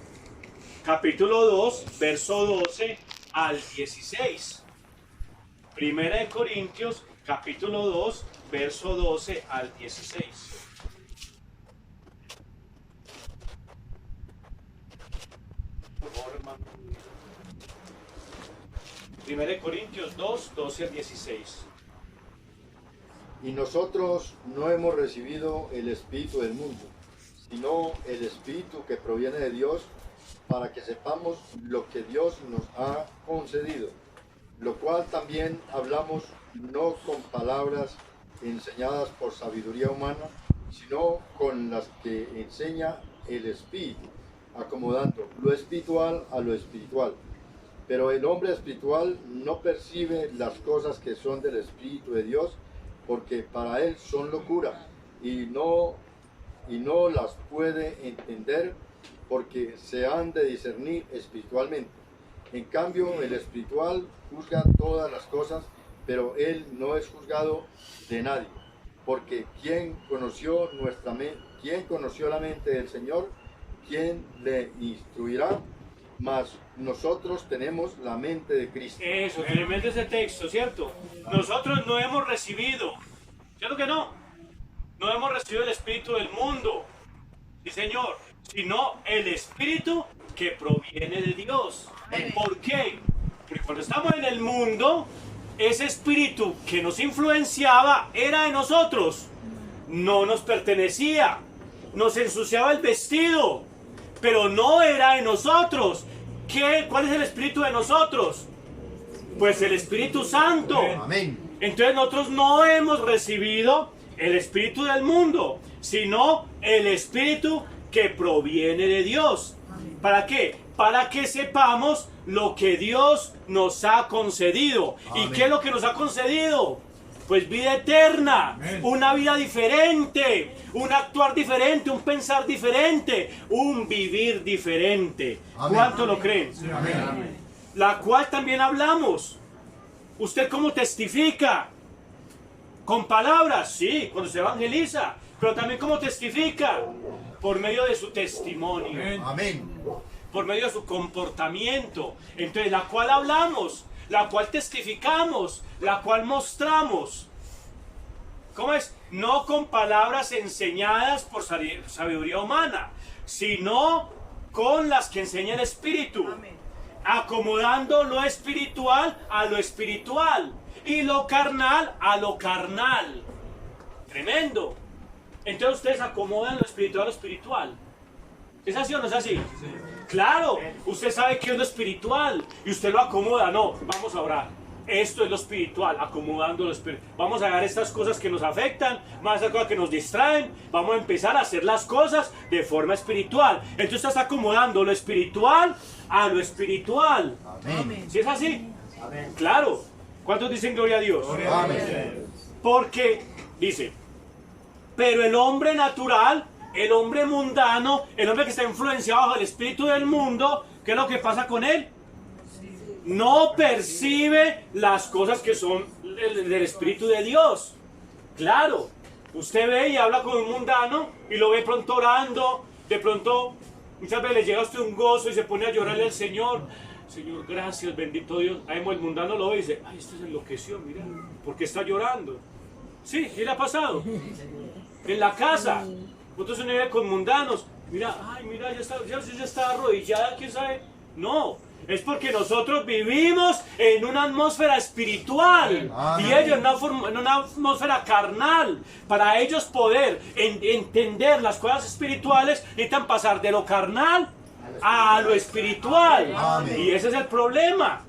capítulo 2, verso 12 al 16. Primera de Corintios, capítulo 2, verso 12 al 16. Por favor, hermano. Primera de Corintios 2, 12 al 16.
Y nosotros no hemos recibido el Espíritu del mundo, sino el Espíritu que proviene de Dios, para que sepamos lo que Dios nos ha concedido, lo cual también hablamos no con palabras enseñadas por sabiduría humana, sino con las que enseña el Espíritu, acomodando lo espiritual a lo espiritual. Pero el hombre espiritual no percibe las cosas que son del Espíritu de Dios, porque para él son locura, y no las puede entender, porque se han de discernir espiritualmente. En cambio, el espiritual juzga todas las cosas, pero él no es juzgado de nadie, porque ¿quién conoció la mente del Señor? ¿Quién le instruirá? Mas nosotros tenemos la mente de Cristo.
Eso, tremendo ese texto, ¿cierto? Nosotros no hemos recibido, ¿cierto que no? No hemos recibido el espíritu del mundo, sí señor, sino el espíritu que proviene de Dios. ¿Por qué? Porque cuando estamos en el mundo, ese espíritu que nos influenciaba era de nosotros, no nos pertenecía, nos ensuciaba el vestido, pero no era de nosotros. ¿Cuál es el espíritu de nosotros? Pues el Espíritu Santo.
Amén.
Entonces nosotros no hemos recibido el espíritu del mundo, sino el espíritu que proviene de Dios. ¿Para qué? Para que sepamos lo que Dios nos ha concedido. ¿Y qué es lo que nos ha concedido? Pues vida eterna, una vida diferente, un actuar diferente, un pensar diferente, un vivir diferente. ¿Cuánto lo creen?
Amén.
La cual también hablamos. ¿Usted cómo testifica? ¿Con palabras? Sí, cuando se evangeliza. Pero también cómo testifica. Por medio de su testimonio.
Amén.
Por medio de su comportamiento. Entonces, la cual hablamos, la cual testificamos, la cual mostramos. ¿Cómo es? No con palabras enseñadas por sabiduría humana, sino con las que enseña el Espíritu. Acomodando lo espiritual a lo espiritual y lo carnal a lo carnal. Tremendo. Entonces ustedes acomodan lo espiritual a lo espiritual. ¿Es así o no es así? Claro, usted sabe que es lo espiritual y usted lo acomoda. No, vamos a orar. Esto es lo espiritual, acomodando lo espiritual. Vamos a dejar estas cosas que nos afectan, más estas cosas que nos distraen. Vamos a empezar a hacer las cosas de forma espiritual. Entonces estás acomodando lo espiritual a lo espiritual.
Amén.
¿Sí es así?
Amén.
Claro. ¿Cuántos dicen gloria a Dios?
Amén.
Porque, dice, pero el hombre natural, el hombre mundano, el hombre que está influenciado bajo el espíritu del mundo, ¿qué es lo que pasa con él? No percibe las cosas que son del espíritu de Dios. Claro, usted ve y habla con un mundano y lo ve pronto orando, de pronto muchas veces le llega a usted un gozo y se pone a llorarle al Señor. Señor, gracias, bendito Dios. Ahí el mundano lo ve y dice, ay, este se enloqueció, mira, ¿por qué está llorando? Sí, ¿qué le ha pasado? En la casa, nosotros se vive con mundanos, mira, ay, mira, ya está arrodillada, ¿quién sabe? No, es porque nosotros vivimos en una atmósfera espiritual.
Amén.
Y ellos en una atmósfera carnal. Para ellos poder entender las cosas espirituales, necesitan pasar de lo carnal a lo espiritual.
Amén.
Y ese es el problema.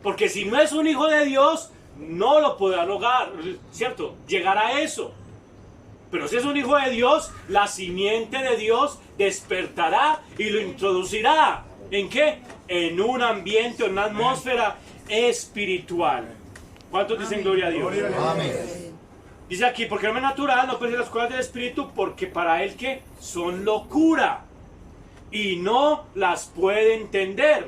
Porque si no es un hijo de Dios, no lo podrá lograr, ¿cierto? Llegar a eso. Pero si es un hijo de Dios, la simiente de Dios despertará y lo introducirá. ¿En qué? En un ambiente, en una atmósfera espiritual. ¿Cuántos dicen gloria a Dios?
Amén.
Dice aquí, porque el hombre natural no percibe las cosas del espíritu, porque para él que son locura y no las puede entender.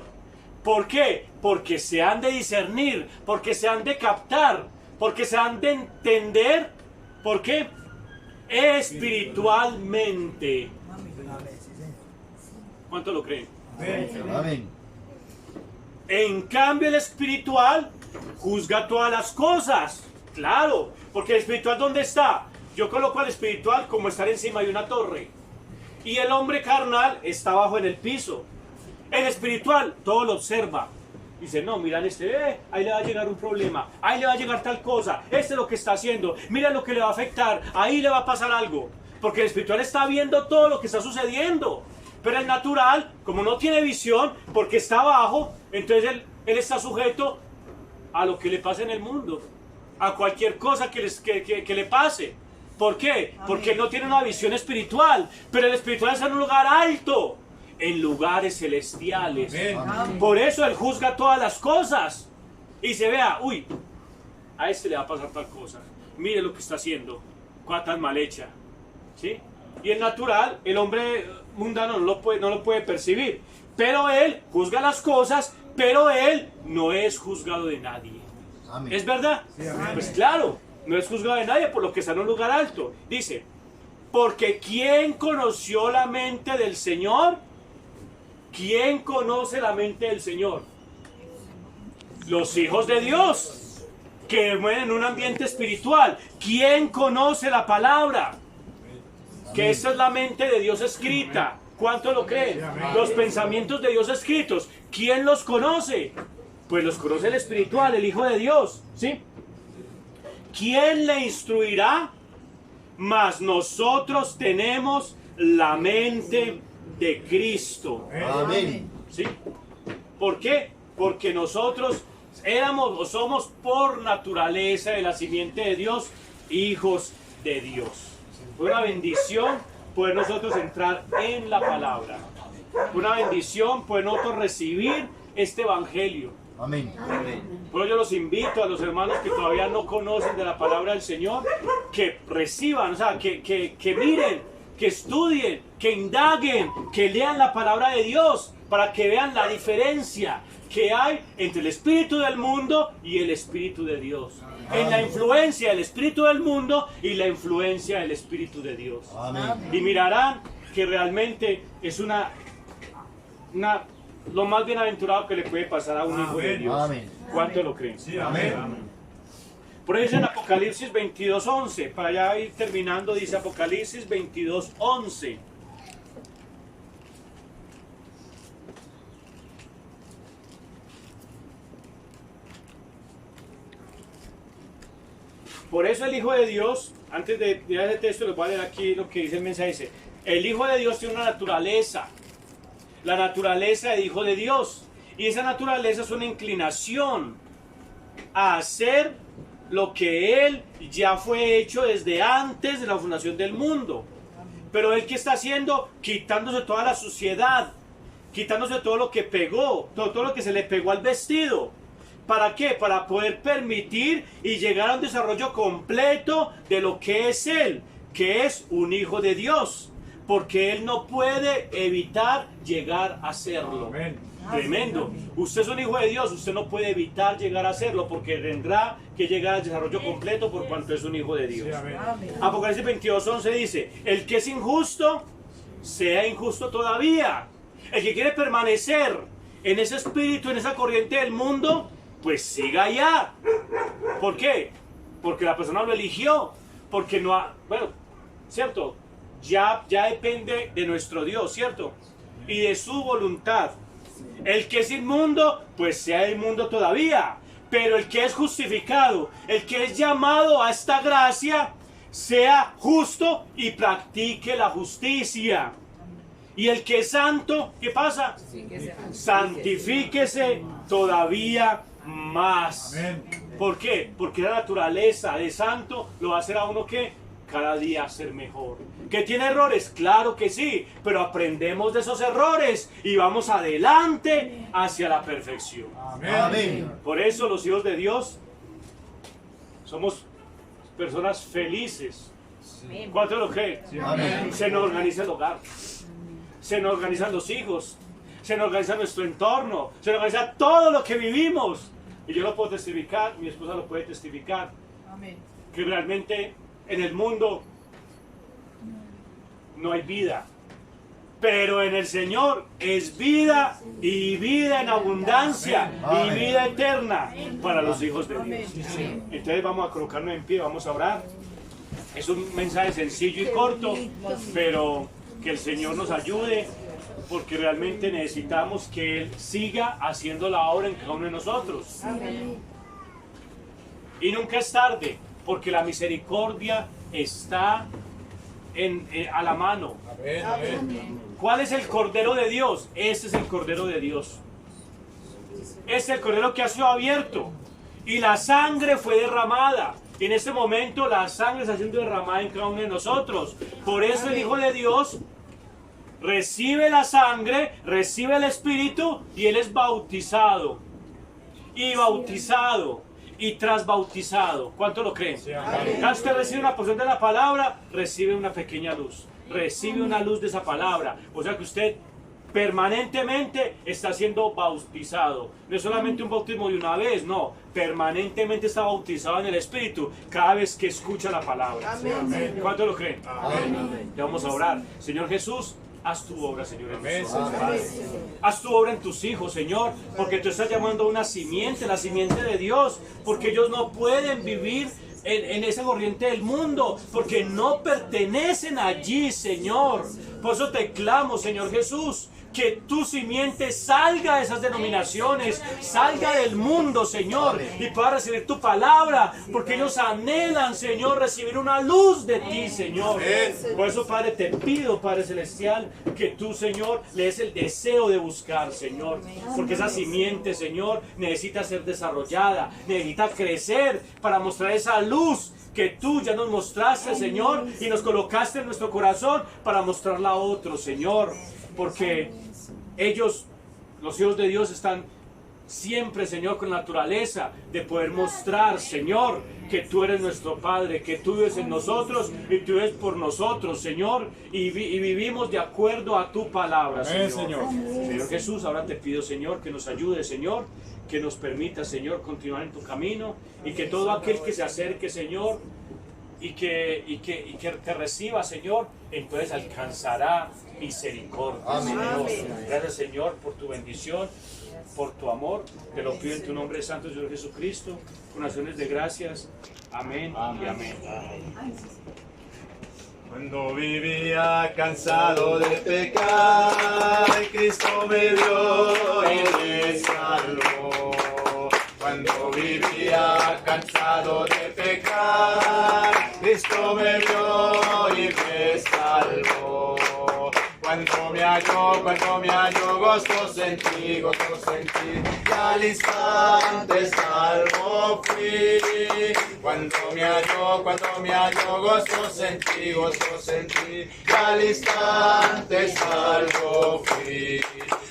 ¿Por qué? Porque se han de discernir, porque se han de captar, porque se han de entender. ¿Por qué? Espiritualmente. ¿Cuánto lo creen?
Amén.
En cambio el espiritual juzga todas las cosas. Claro, porque el espiritual ¿dónde está? Yo coloco al espiritual como estar encima de una torre. Y el hombre carnal está abajo en el piso. El espiritual todo lo observa. Dice, no, miran ahí le va a llegar un problema, ahí le va a llegar tal cosa, es lo que está haciendo, mira lo que le va a afectar, ahí le va a pasar algo. Porque el espiritual está viendo todo lo que está sucediendo. Pero el natural, como no tiene visión, porque está abajo, entonces él está sujeto a lo que le pasa en el mundo, a cualquier cosa que le pase. ¿Por qué? Porque él no tiene una visión espiritual, pero el espiritual está en un lugar alto, en lugares celestiales. Por eso él juzga todas las cosas y se vea, uy, a este le va a pasar tal cosa, mire lo que está haciendo, cosa tan mal hecha, ¿sí? Y el natural, el hombre mundano no lo puede percibir, pero él juzga las cosas, pero él no es juzgado de nadie.
Amén.
¿Es verdad?
Sí, amén.
Pues claro, no es juzgado de nadie por lo que está en un lugar alto. Dice, porque ¿quién conoció la mente del Señor? ¿Quién conoce la mente del Señor? Los hijos de Dios, que mueren en un ambiente espiritual. ¿Quién conoce la palabra? Que esta es la mente de Dios escrita. ¿Cuánto lo creen? Los pensamientos de Dios escritos. ¿Quién los conoce? Pues los conoce el espiritual, el Hijo de Dios, ¿sí? ¿Quién le instruirá? Mas nosotros tenemos la mente de Cristo.
Amén.
¿Sí? ¿Por qué? Porque nosotros éramos o somos por naturaleza de la simiente de Dios, hijos de Dios. Fue una bendición poder nosotros entrar en la palabra. Fue una bendición poder nosotros recibir este evangelio.
Amén.
Bueno, yo los invito a los hermanos que todavía no conocen de la palabra del Señor, que reciban, o sea, que miren, que estudien, que indaguen, que lean la palabra de Dios, para que vean la diferencia que hay entre el espíritu del mundo y el espíritu de Dios. En la influencia del espíritu del mundo y la influencia del espíritu de Dios.
Amén.
Y mirarán que realmente es lo más bienaventurado que le puede pasar a un hijo de Dios.
Amén.
¿Cuánto lo creen?
Sí, amén.
Por eso en Apocalipsis 22:11, para ya ir terminando, dice Apocalipsis 22:11. Por eso el Hijo de Dios, antes de ir a ese texto, les voy a leer aquí lo que dice el mensaje. Dice, el Hijo de Dios tiene una naturaleza, la naturaleza del Hijo de Dios. Y esa naturaleza es una inclinación a hacer lo que Él ya fue hecho desde antes de la fundación del mundo. Pero Él, ¿qué está haciendo? Quitándose toda la suciedad, quitándose todo lo que pegó, todo lo que se le pegó al vestido. ¿Para qué? Para poder permitir y llegar a un desarrollo completo de lo que es Él, que es un hijo de Dios, porque Él no puede evitar llegar a serlo.
Amén.
Tremendo. Usted es un hijo de Dios, usted no puede evitar llegar a serlo, porque tendrá que llegar al desarrollo completo por cuanto es un hijo de Dios.
Sí, amén.
Apocalipsis 22:11 dice, el que es injusto, sea injusto todavía. El que quiere permanecer en ese espíritu, en esa corriente del mundo, pues siga allá. ¿Por qué? Porque la persona lo eligió. Porque no ha, bueno, ¿cierto? Ya depende de nuestro Dios, ¿cierto? Y de su voluntad. El que es inmundo, pues sea inmundo todavía. Pero el que es justificado, el que es llamado a esta gracia, sea justo y practique la justicia. Y el que es santo, ¿qué pasa? Santifíquese todavía más.
Amén.
¿Por qué? Porque la naturaleza de santo lo va a hacer a uno que cada día ser mejor. ¿Que tiene errores? Claro que sí, pero aprendemos de esos errores y vamos adelante hacia la perfección.
Amén.
Por eso los hijos de Dios somos personas felices. ¿Cuánto lo creen?
Amén.
Se nos organiza el hogar, se nos organizan los hijos, se nos organiza nuestro entorno, se nos organiza todo lo que vivimos. Y yo lo puedo testificar, mi esposa lo puede testificar, que realmente en el mundo no hay vida, pero en el Señor es vida y vida en abundancia y vida eterna para los hijos de Dios. Entonces vamos a colocarnos en pie, vamos a orar. Es un mensaje sencillo y corto, pero que el Señor nos ayude, porque realmente necesitamos que Él siga haciendo la obra en cada uno de nosotros. Y nunca es tarde, porque la misericordia está a la mano. ¿Cuál es el Cordero de Dios? Este es el Cordero de Dios. Es el Cordero que ha sido abierto y la sangre fue derramada. En este momento la sangre está siendo derramada en cada uno de nosotros. Por eso el Hijo de Dios recibe la sangre, recibe el Espíritu y Él es bautizado. Y bautizado y trasbautizado. ¿Cuánto lo creen? Cada usted recibe una porción de la palabra, recibe una pequeña luz. Recibe una luz de esa palabra. O sea que usted permanentemente está siendo bautizado. No es solamente un bautismo de una vez, no. Permanentemente está bautizado en el Espíritu cada vez que escucha la palabra. Amén. ¿Cuánto lo creen? Amén. Ya vamos a orar. Señor Jesús, haz tu obra, Señor. Haz tu obra en tus hijos, Señor, porque tú estás llamando a una simiente, la simiente de Dios, porque ellos no pueden vivir en esa corriente del mundo, porque no pertenecen allí, Señor. Por eso te clamo, Señor Jesús, que tu simiente salga de esas denominaciones, salga del mundo, Señor, y pueda recibir tu palabra, porque ellos anhelan, Señor, recibir una luz de ti, Señor. Por eso, Padre, te pido, Padre Celestial, que tú, Señor, le des el deseo de buscar, Señor, porque esa simiente, Señor, necesita ser desarrollada, necesita crecer para mostrar esa luz que tú ya nos mostraste, Señor, y nos colocaste en nuestro corazón para mostrarla a otros, Señor, porque ellos, los hijos de Dios, están siempre, Señor, con la naturaleza de poder mostrar, Señor, que tú eres nuestro Padre, que tú vives en nosotros y tú vives por nosotros, Señor, y vivimos de acuerdo a tu palabra, Señor. Señor Jesús, ahora te pido, Señor, que nos ayude, Señor, que nos permita, Señor, continuar en tu camino, y que todo aquel que se acerque, Señor, y que te reciba, Señor, entonces alcanzará misericordia. Amén. Gracias, Señor, por tu bendición, por tu amor. Te lo pido en tu nombre santo, Señor Jesucristo, con acciones de gracias. Amén, amén y amén.
Cuando vivía cansado de pecar, Cristo me vio y me salvó. Cuando vivía cansado de pecar, Cristo me vio y me salvó. Cuando me halló, gozoso en ti, y al instante salvo fui. Cuando me halló, gozoso en ti, y al instante salvo fui.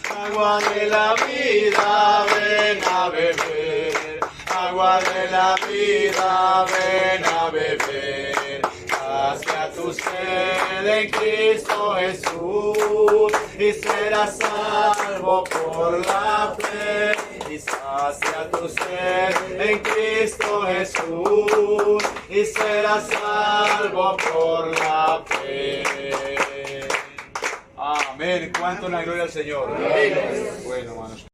Agua de la vida, ven a beber. Agua de la vida, ven a beber. Hacia tu sed en Cristo Jesús y serás salvo por la fe. Y sacia tu sed en Cristo Jesús y serás salvo por la fe.
Amén. ¿Cuánto la gloria al Señor?
Amén.
Bueno, hermanos.